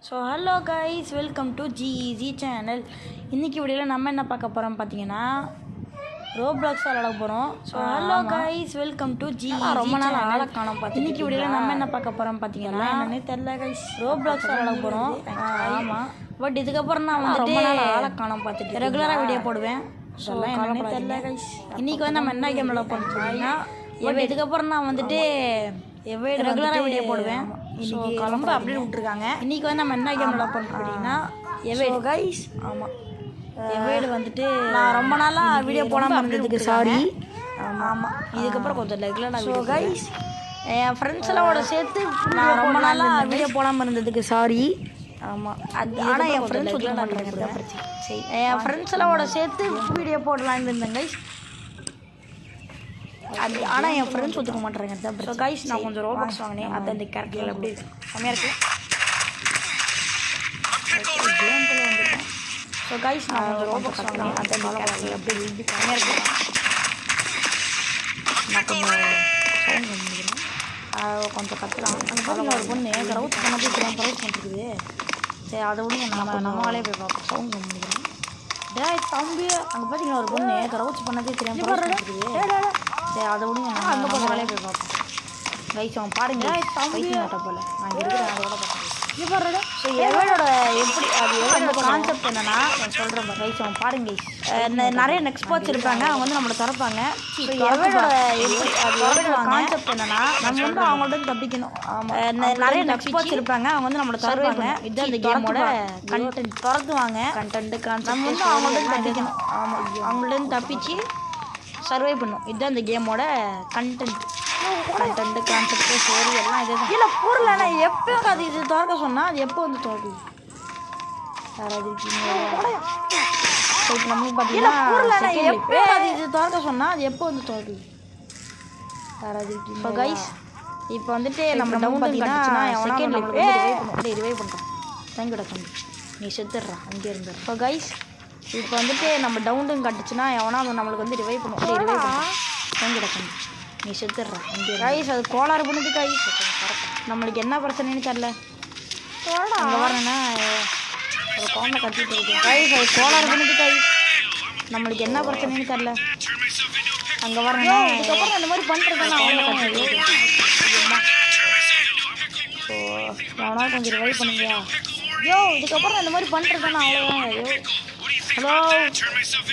So hello guys, welcome to GEG channel. இன்றைக்கி வீடியோவில் நம்ம என்ன பார்க்க போகிறோம் பார்த்தீங்கன்னா, ரோப்ளாக்ஸ் விளாட போகிறோம். So hello guys, welcome to GEG. ரொம்ப நாள் ஆளை காணோம் பார்த்து. இன்றைக்கி வீடியோவில் நம்ம என்ன பார்க்க போகிறோம் பார்த்தீங்கன்னா, என்னன்னே தெரில கைஸ், ரோப்ளாக்ஸ் விளாட போகிறோம். ஆமாம், பட் இதுக்கப்புறம் நான் வந்து ரொம்ப நாள் ஆளை காணோம் பார்த்துட்டு ரெகுலராக வீடியோ போடுவேன். ஸோ என்னன்னே தெரில கைஸ். இன்றைக்கி வந்து நம்ம என்ன கேம் விளாட போகிறோம் பார்த்தீங்கன்னா, இதுக்கப்புறம் நான் வந்துட்டு ரெகுலராக வீடியோ போடுவேன். இன்னைக்கு ரொம்ப அப்டேட் விட்டுருக்காங்க. இன்றைக்கி வந்து நம்ம என்ன கேம் விளாட போகிறோம் அப்படின்னா, எவேடு கைஸ். ஆமாம், எவேடு வந்துட்டு நான் ரொம்ப நாளாக வீடியோ போடாமல் இருந்ததுக்கு சாரி. ஆமாம், இதுக்கப்புறம் கொஞ்சம் ரெகுலராக வீடியோ கைஸ். என் ஃப்ரெண்ட்ஸ் எல்லாவோட சேர்த்து நான் ரொம்ப நாளாக வீடியோ போடாமல் இருந்ததுக்கு சாரி. ஆமாம், அது ஆனால் என் ஃப்ரெண்ட்ஸ் சொல்ல மாட்டேறாங்க. சரி, என் ஃப்ரெண்ட்ஸ் எல்லாவோட சேர்த்து வீடியோ போடலான்னு இருந்தேன் கைஸ். அது ஆனால் என் ஃப்ரெண்ட்ஸ் ஒத்துக்க மாட்டேறாங்க. ஸோ கைஸ், நான் கொஞ்சம் ரோபாக்ஸ் வாங்கினேன். அது அந்த கேரக்டரில் அப்படி செம்மையாக இருக்குது. கேம்குள்ளே வந்துட்டேன். ஸோ கைஸ், நான் கொஞ்சம் ரோபாக்ஸ் வாங்கினேன். அது அந்த கேரக்டரில் அப்படி செம்மையாக இருக்குது. நான் கொஞ்சம் சவுண்ட் பண்ணிக்கிறேன். கொஞ்சம் கற்றுலாம். அங்கே பார்த்தீங்கன்னா ஒரு பொண்ணு க்ரௌச் பண்ணது க்ரௌச் பண்ணிருக்குது. சரி, அதை விட நம்மளாலே போய் பார்ப்போம். சவுண்ட் பண்ணிக்கிறேன். தம்பி, அங்கே பார்த்தீங்கன்னா ஒரு பொண்ணு க்ரௌச் பண்ணதே தெரியாமல் இருக்குது. சரி, அதை விட அந்த பக்கமாலே போய் பார்ப்போம். கைஸ், அவன் பாருங்க, தம்பி மாட்ட போல நான் இருக்கிறேன். அதோட பார்க்குறேன். இது பாருங்க. ஸோ எவனோட எப்படி அது எவனோட கான்செப்ட் என்னன்னா, நான் சொல்கிறேன். கைஸ், அவன் பாருங்க. நிறைய எக்ஸ்பர்ட்ஸ் இருப்பாங்க, அவங்க வந்து நம்மளை திறப்பாங்க. ஸோ எவனோட எப்படி அது எவனோட கான்செப்ட் என்னன்னா, நம்ம வந்து அவங்கள்ட்ட தப்பிக்கணும். நிறைய எக்ஸ்பர்ட்ஸ் இருப்பாங்க, அவங்க வந்து நம்மளை திறப்பாங்க. இதுதான் இந்த கேமோட கண்டென்ட். திறத்துவாங்க content concept. நம்ம வந்து அவங்கள்ட்ட தப்பிக்கணும். ஆமாம், அவங்கள்ட்ட தப்பிச்சு சர்வை பண்ணும். இதுதான் இந்த கேமோட கண்டென்ட் கான்செப்ட் ஸ்டோரி எல்லாம் இதே தான். இல்லை பொருள் ஆனால் எப்போ அது இது திறக்க சொன்னால் அது எப்போ வந்து திறக்குது? யாராவது இருக்கீங்க? நம்மளுக்கு பார்த்தீங்கன்னா எப்போ அது இது திறக்க சொன்னால் அது எப்போ வந்து திறக்குது? யாராவது இருக்கீங்க? இப்போ கைஸ், இப்போ வந்துட்டு நம்ம டவுன் பார்த்தீங்கன்னா செகண்ட் ரிவைவ் பண்ணுறோம். தங்கிட தம்பி, நீ செத்துடுறா அங்கே இருந்து. இப்போ கைஸ், இப்போ வந்துட்டு நம்ம டவுன் கட்டுச்சுன்னா எவனா நம்மளுக்கு வந்து ரிவைவ் பண்ணுவோம். ரிவைவ் பண்ணுவோம். தங்கிட தம்பி, நீ செத்துடுறா அங்கே. கைஸ், அது கோளாறு பண்ணுது கைஸ். நம்மளுக்கு என்ன பிரச்சனைன்னு தெரில. அங்கே வரேன்னா ஒரு குழந்தை கட்டிட்டு இருக்கு கைஸ். அது கோளாறு பண்ணுது கைஸ். நம்மளுக்கு என்ன பிரச்சனைன்னு தெரில. அங்கே வரேன்னா இதுக்கப்புறம் அந்த மாதிரி பண்ணுறதுன்னா ஸோ எவனா கொஞ்சம் ரிவைவ் பண்ணுங்க. யோ, இதுக்கப்புறம் அந்த மாதிரி பண்ணுறதுன்னா அவ்வளோதான். யோ, ஹலோ,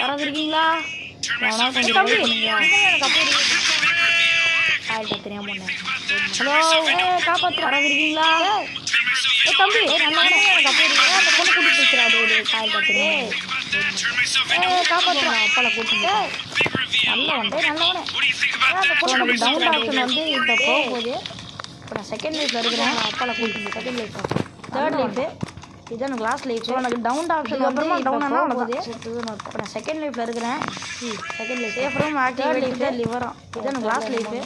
யாராவது இருக்கீங்களா? எவனா கொஞ்சம் ரிவைவ் பண்ணுங்க. கால்கிட்ட தெரியாம பண்ணேன். ஹலோ, காப்பாற்று, யாராவது இருக்கீங்களா? தம்பி, நல்லவனே, எனக்கு அப்போ அந்த பொண்ணு கூட்டிட்டு இருக்கிறாரு. ஒரு கால்கிட்ட தெரியும். காப்பாற்றுறான். அப்பால கூட்டிட்டு நல்லவனே. அந்த பொண்ணு நம்ம டவுன் ஆப்ஷன் வந்து இப்போ போகும்போது இப்போ நான் செகண்ட் லைஃப்பில் இருக்கிறேன். அப்பால கூட்டிட்டு செகண்ட் லைஃப், தேர்ட் லைஃபு, இதுதான் எனக்கு லாஸ்ட் லைஃப். எனக்கு டவுன் ஆப்ஷன் அப்புறமா டவுன் ஆனால் போகுது. இப்போ நான் செகண்ட் லைஃப்பில் இருக்கிறேன். செகண்ட் லைஃப் அப்புறம் தேர்ட் லைஃபு லிவரம், இதுதான் எனக்கு லாஸ்ட் லைஃபு.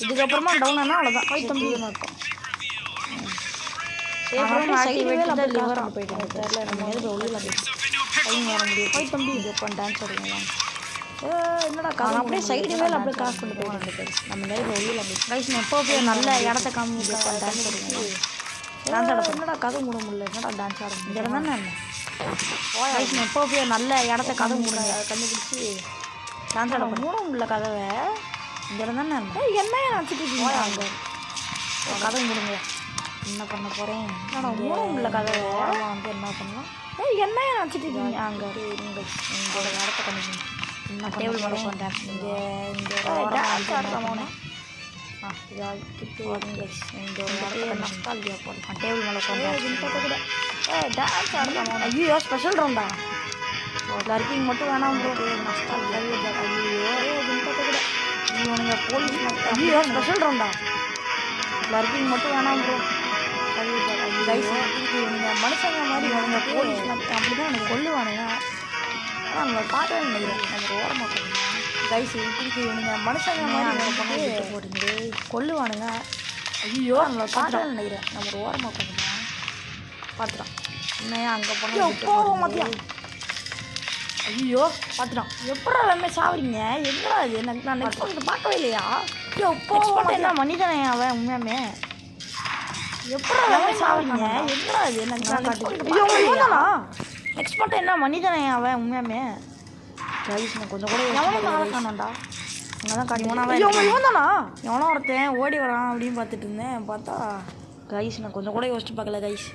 இதுக்கப்புறமா டவுன் ஆனால் அவ்வளோதான். போய் தம்பி இருக்கும். சேஃப்ரூம் லிவரம் போயிட்டு தெரியல. நம்ம எதுக்கு உள்ளே போய் வர முடியும். போய் தம்பி, இது இப்போ டான்ஸ் ஆடுங்களா? என்னடா காரணம்? அப்படியே சைடு வேலை அப்படியே கிராஸ் பண்ணிட்டு போகணும். ரெண்டு பேர் நம்ம நேரில் உள்ளே அப்படி கைஸ். நான் எப்போ போய் நல்ல இடத்த காமிக்க டான்ஸ் ஆடுங்களா? டான்ஸ் ஆட என்னடா கதை மூட முடியல. என்னடா டான்ஸ் ஆட இங்கே இருந்தானே என்ன கைஸ். நான் எப்போ போய் நல்ல இடத்த கதை மூடுங்க கண்டுபிடிச்சி டான்ஸ் ஆட மூட முடியல கதவை. இங்கே இருந்தானே என்ன நினச்சிட்டு இருக்கீங்க? அங்கே கதை மூடுங்க. என்ன பண்ண போகிறேன்? என்னடா மூட முடியல கதவை வந்து என்ன பண்ணலாம்? என்ன நினச்சிட்டு இருக்கீங்க? அங்கே நீங்கள் உங்களோட இடத்த கண்டுபிடிங்க. என்ன டேபிள் மேலே உட்காந்து டான்ஸ் இங்கே டான்ஸ் ஆடுறோம். ஐயோ, ஸ்பெஷல் ரவுண்டா? லர்க்கிங் மட்டும் வேணாம் ப்ரோ. இவனுங்க போலீஸ். ஐயோ, ஸ்பெஷல் ரவுண்டா? லர்க்கிங் மட்டும் வேணாம் ப்ரோ. இவனுங்க மனுஷங்க மாதிரி இவனுங்க போலீஸ் அப்படி தான் எனக்கு கொல்லுவானுங்க. ஆனால் நம்ம பார்க்கவே நினைக்கிறேன். நம்ம ஓரமாக போகணும் கைஸ். இப்படி இவனுங்க மனுஷங்க மாதிரி அங்கே பண்ணி போட்டுங்க கொல்லுவானுங்க. ஐயோ, நம்மளை பார்க்கவே நினைக்கிறேன். நம்ம ஒரு ஓரமாக போகணும். பார்த்துட்டான். என்னையா அங்கே போனோம் மாத்தியான். ஐயோ, பார்த்துட்டான். எப்படா எல்லாமே சாவறீங்க? எங்கடா இது? நான் நெக்ஸ்ட் பண்ணிட்டு பார்க்கவே இல்லையா? ஐயோ, இப்போ என்ன மனிதனே அவன் உண்மையாமே? எப்படி சாவீங்க? என்னடா இது? நெக்ஸ்ட் மட்டும் என்ன மனிதனே அவன் உண்மையாமே கைஸ் நான் கொஞ்சம் கூட காணோம்டா. அங்கே தான் காட்டி எவனோ ஒருத்தன் ஓடி வரான் அப்படின்னு பார்த்துட்டு இருந்தேன். பார்த்தா கைஸ் நான் கொஞ்சம் கூட யோசிச்சு பார்க்கல கைஸ்.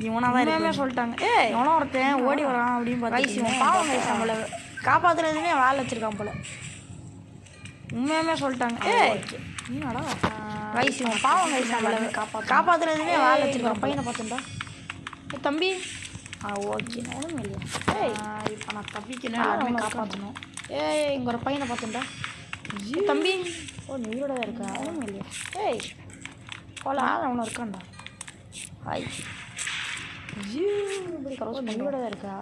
இவனாக தான் சொல்லிட்டாங்க. எவனோ ஒருத்தன் ஓடி வரான் அப்படின்னு பார்த்து கைஸ் பாவம் கைஸ் நம்மளை காப்பாற்றுறதுமே வேலை வச்சுருக்கான் போல. உண்மையாமே சொல்லிட்டாங்க. என்னடா கைஸ் இவன் பாவம் கைஸ் நம்மளை காப்பாற்றுறதுமே வேலை வச்சுருக்கான். பையனை பார்த்துட்டா தம்பி. ஓகே ஒன்றும் இல்லையா? இப்போ நான் தம்பிக்கணும் எல்லாருமே காப்பாற்றணும். இங்கே ஒரு பையனை பார்த்துட்டா தம்பி. நீ உயிரோட தான் இருக்கா? ஒன்றும் இல்லையா? போல அவனை இருக்கான்டா. ஹாய் உயிரோட தான் இருக்கா?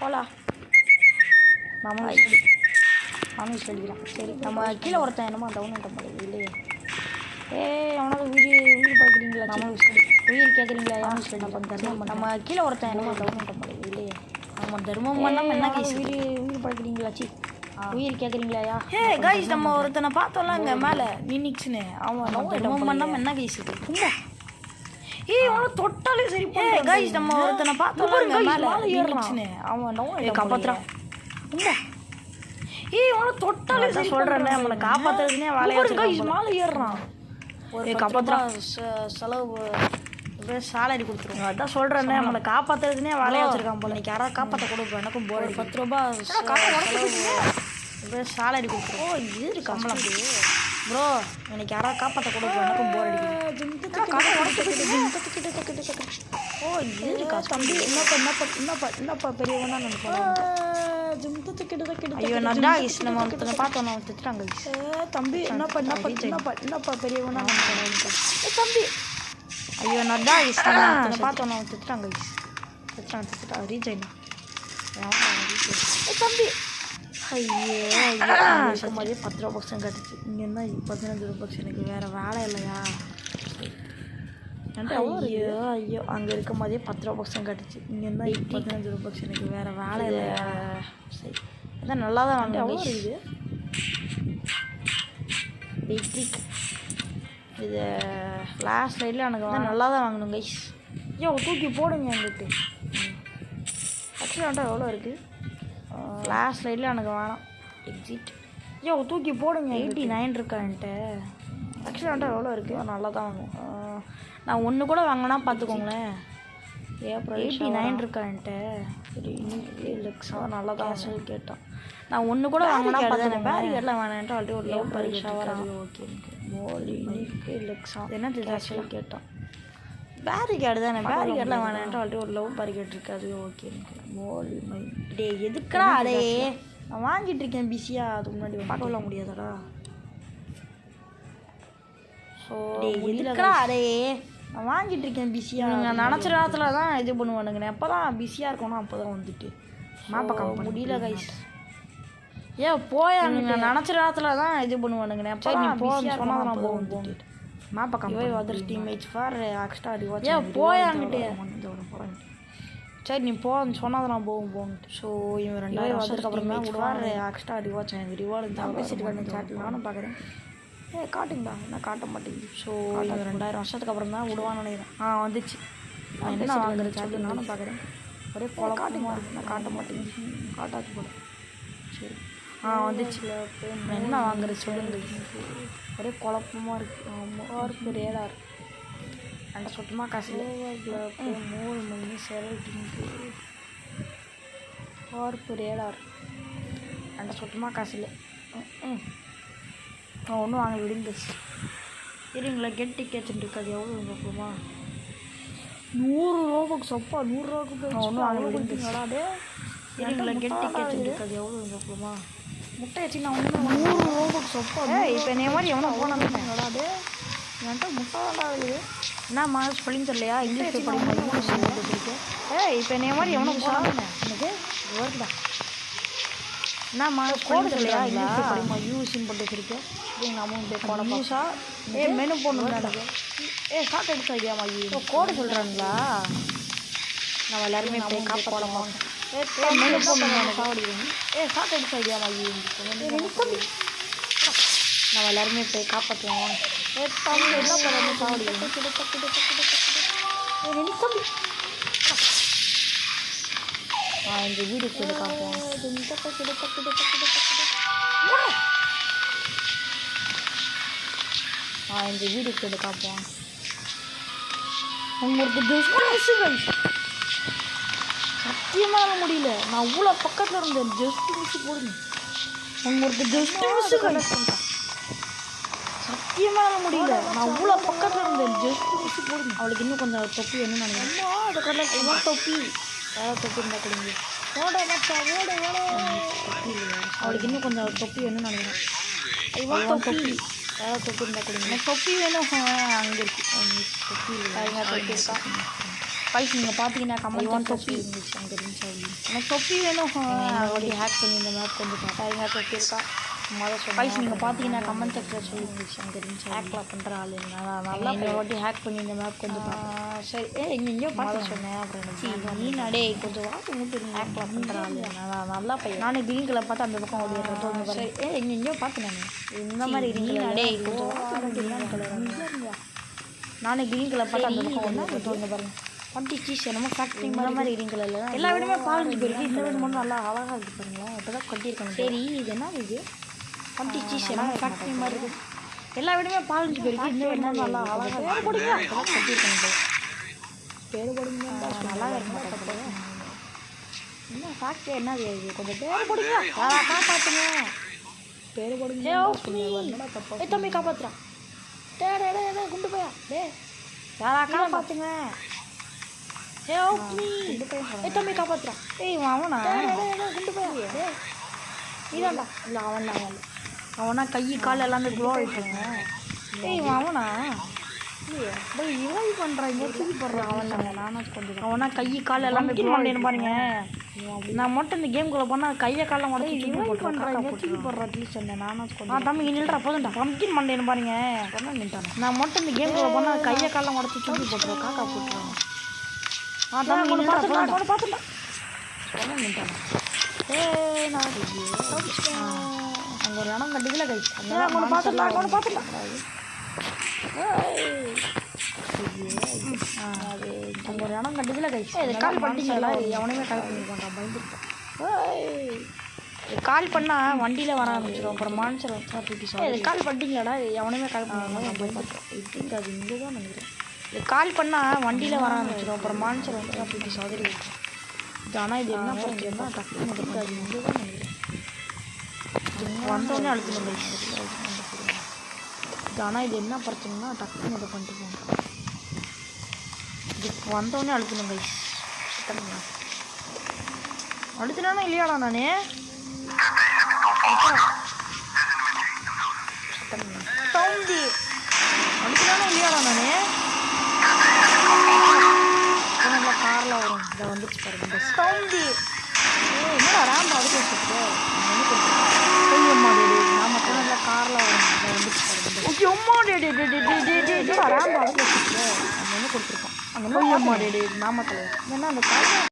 போலா நானும் சொல்லிக்கிறான். சரி நம்ம கீழே ஒருத்தன் என்னமோ டவுன் பண்ண முடியாது இல்லையே. அவனால உயிர் பார்க்குறீங்களா? நம்மளும் உயிர் கேட்குறீங்களா? யாரும் சொல்லி நம்ம கீழே ஒருத்தன் என்னமோ டவுன் பண்ண முடியாது இல்லையே. நம்ம தர்மம் பண்ணாமல் என்ன கைஸ் உயிர் பார்க்குறீங்களாச்சி? உயிர் கேட்குறீங்களா? கைஸ் நம்ம ஒருத்தனை பார்த்தோம்ல இங்கே மேலே நினிக்ஸ்னு. அவன் தர்மம் பண்ணாமல் என்ன கைஸ் இது? அவனை தொட்டாலே சரி. கைஸ் நம்ம ஒருத்தனை பார்த்தோம்ல மேலே நினிக்ஸ்னு. அவன் காப்பாற்றுறான். அவனை தொட்டாலே சரி சொல்கிறேன். நம்மளை காப்பாற்றுறதுனே வேலையாக மேலே ஏறுறான். ஒரு காப்பாற்றுறான். செலவு சேலரி கொடுத்துருங்க. அதான் சொல்கிறேன்னே நம்மளை காப்பாற்றுறதுனே வேலையாக வச்சுருக்கான் போல. இன்னைக்கு யாராவது காப்பாற்ற கொடுப்போம். எனக்கும் போர் 10 ரூபா சேலரி கொடுத்துருவோம். இது கம்பளம் ப்ரோ. இன்னைக்கு யாராவது காப்பாற்ற கொடுப்போம். எனக்கும் போர் அடிக்குது. இது தம்பி என்னப்பா பெரியவனா நினைப்போம். ஐயோ நட்டா இஸ் நம்ம ஒருத்தனை பார்த்தோம். அவன் திட்டுறாங்க. தம்பி என்னப்பா பெரியவனா நினைப்போம். தம்பி ஐயோ நட்டா இஸ் நம்ம பார்த்தோம். அவன் திட்டுறாங்க. திட்டுறா ரீஜைனா தம்பி. ஐயோ மாதிரியே 10 ரூபா பக்ஸம் கட்டுச்சு. இங்கே இருந்தால் 15 ரூபா பக்ஸ். எனக்கு வேறு வேலை இல்லையா? ஐயோ அங்கே இருக்க மாதிரியே 10 ரூபா பக்ஸம் கட்டுச்சு. இங்கே இருந்தால் 15 ரூபா பக்ஸ். எனக்கு வேறு வேலை இல்லையா? சரி அதான் நல்லா தான் வாங்க. இது எலக்ட்ரிக் இது லாஸ்ட் சைடில் எனக்கு நல்லா தான் வாங்கணும் கைஸ். தூக்கி போடுங்க எங்கிட்ட. ஆக்சுவலாக எவ்வளோ இருக்குது? லாஸ்ட் சைடில் எனக்கு வேணாம். எக்ஸிட் தூக்கி போடுங்க. 89 இருக்கா என்கிட்ட. ஆக்சுவலாக எவ்வளோ இருக்குது? நல்லா தான் வாங்கும். நான் ஒன்று கூட வாங்கினா பார்த்துக்கோங்களேன். 89 இருக்கா என்கிட்ட. சரி லெக்ஸாக நல்லா தான் சொல்லி கேட்டான். நான் ஒன்று கூட வாங்கினா பார்த்தேன். பேரிகேட்லாம் வேணான்ட்டு ஆல்ரெடி ஒரு லவ் பரிஷா வராது. ஓகே மோலி லெக்ஸா என்ன சொல்லி கேட்டான். பேரிகேடு தானே. பேரிகேட்லாம் வேணான்ட்டு ஆல்ரெடி ஒரு லவ் பேரிகேட் இருக்காது. ஓகே மோலி டே எதுக்குடா? அடே நான் வாங்கிட்டு இருக்கேன் பிஸியாக. அதுக்கு முன்னாடி பார்க்க முடியாதடா. ஸோ எதுக்குடா? அடே நான் வாங்கிட்டு இருக்கேன் பிஸியாக. நீங்கள் நினச்ச நேரத்தில் தான் இது பண்ணுவானுங்கண்ணே. எப்போ தான் பிஸியாக இருக்கணும் அப்போ தான் வந்துட்டு மாப்பக்கம் முடியல கைஸ். போயாங்க. நீங்கள் நினச்ச நேரத்தில் தான் இது பண்ணுவானுங்கண்ணே. எப்போ நீ போன்னு சொன்னால் நான் போகும் மாப்பக்கம் other teammates for extra reward. போயாங்கிட்டே போகிறேன். சரி நீ போன்னு சொன்னால் நான் போகுன்ட்டு. ஸோ இவன் 2000 வருஷத்துக்கு அப்புறம் தான் ஃபார் எக்ஸ்ட்ரா ரிவார்ட்ஸ். எனக்கு ரிவார்டு தான் பேசிட்டு காட்டுங்க. சாட்டில் நானும் பார்க்குறேன். காட்டுங்களா? நான் காட்ட மாட்டேங்குது. ஸோ இவன் 2000 வருஷத்துக்கு அப்புறம் தான் விடுவான்னு நினைக்கிறேன். வந்துச்சு. நான் என்ன வாங்குறது சாட்டில் நானும் பார்க்குறேன். ஒரே போல காட்டுங்களா? நான் காட்ட மாட்டேங்குது. காட்டாச்சு போல. சரி வந்துச்சு. என்ன வாங்குறது சொல்லுங்க. ஒரே குழப்பமாக இருக்குது. ஆமாம் ரேடார் அண்ட சுத்தமாக காசு 3 மணி செலவுக்கு பார்ப்பு ரேடார் அண்ட சுத்தமாக காசு இல்லை. ஒன்றும் வாங்க விடுங்க. சரிங்களா? கெட் டிக்கெட்ஸ் இருக்காது. எவ்வளோ பார்க்கலாமா? 100 ரூபாய்க்கு சொப்பா 100 ரூபாய்க்கு போய் ஒன்றும் வாங்க விடுங்க. சரிங்களா? கெட் டிக்கெட்ஸ் இருக்காது. எவ்வளோ பார்க்கலாமா? முட்டை வச்சு நான் ஒன்று 100 ரூபாய்க்கு சொப்பா. இப்போ என்னைய மாதிரி எவனோ போனாது என்கிட்ட முட்டை தாண்டா இருக்குது. என்னம்மா ஸ்பெல்லிங் தெரியலையா? இங்கிலீஷ் படிக்க இப்போ என்னைய மாதிரி எவனோ போனாதுண்ணே. எனக்கு வருதா? என்னம்மா கோடு சொல்லையா? இங்கிலீஷ் படிமா யூஸின்னு போட்டு வச்சுருக்கேன். எங்கள் அமௌண்ட் பே போட யூஸா? மெனு போடணும் எனக்கு. ஸ்டார்ட் எடுத்து ஐடியாமா கோடு சொல்கிறாங்களா? நம்ம எல்லாருமே போய் காப்பாற்றலாமா? மெனு போடணும் சாவடிக்கிறேன். ஸ்டார்ட் எடுத்து ஐடியாமா நம்ம எல்லாருமே போய் காப்பாற்றுவோம். தம்பி என்ன பண்ண சாவடி தம்பி இந்த வீடு கேட்டு காப்போம் இந்த வீடு கேட்டு காப்போம் உங்களுக்கு சத்தியமாக முடியல நான் அவ்வளோ பக்கத்தில் இருந்தேன் ஜஸ்ட் மிஸ் போடுங்க உங்களுக்கு ஜஸ்ட் மிஸ் சத்தியமாக முடியல நான் அவ்வளோ பக்கத்தில் இருந்தேன் ஜஸ்ட் மிஸ் போடுங்க அவளுக்கு இன்னும் கொஞ்சம் தொப்பி வேணும்னு நினைக்கிறேன் அது கடலை எவ்வளோ தொப்பி வேறு தொப்பி இருந்தால் கொடுங்க அவளுக்கு இன்னும் கொஞ்சம் தொப்பி வேணும்னு நினைக்கிறேன் இவ்வளோ தொப்பி வேறு தொப்பி இருந்தால் கொடுங்க தொப்பி வேணும் அங்கே இருக்கு தொப்பி இல்லை தொப்பி இருக்கா பைஸ் நீங்கள் பார்த்தீங்கன்னா கமெண்ட் தொப்பி இருந்துச்சு அங்கே இருந்துச்சு எனக்கு தொப்பி வேணும் அப்படி ஹேக் பண்ணி இந்த மேப் கொஞ்சம் பார்த்தா தொப்பி இருக்கா பைஸ் நீங்கள் பார்த்தீங்கன்னா கமெண்ட் செக்ஷன் சொல்லிருந்துச்சு அங்கே இருந்துச்சு ஹேக்லாம் பண்ணுற ஆள் நல்லா வாட்டி ஹேக் பண்ணி இந்த மேப் கொஞ்சம் சரி இங்கே எங்கேயோ பார்த்து சொன்னேன் அப்புறம் நீ நடே கொஞ்சம் வாட்டு மூட்டு ஹேக்லாம் பண்ணுற ஆள் நல்லா பையன் நானே க்ரீன் கலர் பார்த்து அந்த பக்கம் ஓடிடுறேன் சரி இங்கே எங்கேயோ பார்த்து நான் இந்த மாதிரி க்ரீன் நடே கொஞ்சம் வாட்டு க்ரீன் கலர் நானே க்ரீன் கலர் பார்த்து அந்த பக்கம் ஓடிடுறேன் பாருங்க பட்டி சீஸ் நம்ம ஃபேக்ட்ரி மாதிரி க்ரீன் கலரில் எல்லா வீடுமே பால் போயிருக்கு இந்த வீடு மட்டும் நல்லா அழகாக இருக்குது பாருங்களேன் இப்போ தான் கட்டியிருக்காங்க சரி இது என்ன இது பட்டி சீஸ் நம்ம ஃபேக்ட்ரி மாதிரி இருக்குது எல்லா வீடுமே பால் போயிருக்கு இந்த வீடு மட்டும் நல்லா அழகாக பேர் போடுங்க கட்டியிருக்காங்க பேர் போடுங்க நல்லா இருக்கும் என்ன ஃபேக்ட்ரி என்னது இது கொஞ்சம் பேர் போடுங்க காப்பாற்றுங்க பேர் போடுங்க தம்பி காப்பாற்றுறான் குண்டு போயா யாரா காப்பாற்றுங்க தம்பி காப்பாற்றுறான் அவனா குண்டு போயா இதாண்டா இல்லை அவனா கை கால் எல்லாமே க்ளோ ஆகிட்டாங்க அவனா இவாய் பண்ணுறாங்க தூக்கி போடுறான் நானும் கொஞ்சம் அவனா கை கால் எல்லாமே க்ளோ ஆகிட்டேன்னு பாருங்க நான் மட்டும் இந்த கேம்குள்ளே போனால் கையை காலம் உடச்சி இவாய் பண்ணுறாங்க தூக்கி போடுறா ப்ளீஸ் சொன்னேன் நானும் கொஞ்சம் தம்பி நில்றா போதும்டா பம்கின் பண்ணேன்னு பாருங்க ஒன்றும் நின்ட்டானே நான் மட்டும் இந்த கேம்குள்ளே போனால் கையை காலம் உடச்சி தூக்கி போட்டுருவோம் காக்கா போட்டுருவாங்க தம்பி ஒன்று பார்த்துட்டா ஒன்றும் நின்ட்டானே அங்கே ஒரு இடம் கட்டிக்கல கை பார்த்துடலாம் அது அங்கே ஒரு இடம் கட்டிக்கல கை கால் பண்ணிட்டீங்களா எவனையுமே கால் பண்ணிருக்கான் பயந்துருக்கான் கால் பண்ணால் வண்டியில் வர ஆரம்பிச்சிடும் அப்புறம் மான்சர் தூக்கி கால் பண்ணிட்டீங்களாடா எவனையுமே கால் பண்ணுவாங்க பயந்துருக்கோம் இதுக்கு அது இங்கே தான் நினைக்கிறேன் கால் பண்ணால் வண்டியில் வர ஆரம்பிச்சிடும் அப்புறம் மான்சர் வந்து தூக்கி சதுரி வச்சோம் இது ஆனால் இது என்ன பிரச்சனைனா டக்குன்னு இருக்கு அது இங்கே தான் நினைக்கிறேன் வந்தோடனே அழுத்தணும் இது ஆனால் இது என்ன பிரச்சனைனா டக்குன்னு இதை பண்ணிட்டு போங்க இது வந்தோடனே அழுத்தணும் கை சுத்தணுங்க அழுத்தினானா இல்லையாடா நானே தம்பி அழுத்தினானா இல்லையாடா நானே நல்லா காரில் வரும் இதை வந்துச்சு பாருங்க இந்த தம்பி என்னடா ரேம் அதுக்கு வச்சுட்டு அம்மா டேடி நான் மட்டும் நல்லா காரில் வரும் இதை வந்துச்சு பாருங்க ஓகே அம்மா டேடி ரேம் அதுக்கு வச்சுட்டு அங்கே என்ன கொடுத்துருக்கோம் அங்கே அம்மா டேடி நாமத்தில் என்ன அந்த கார்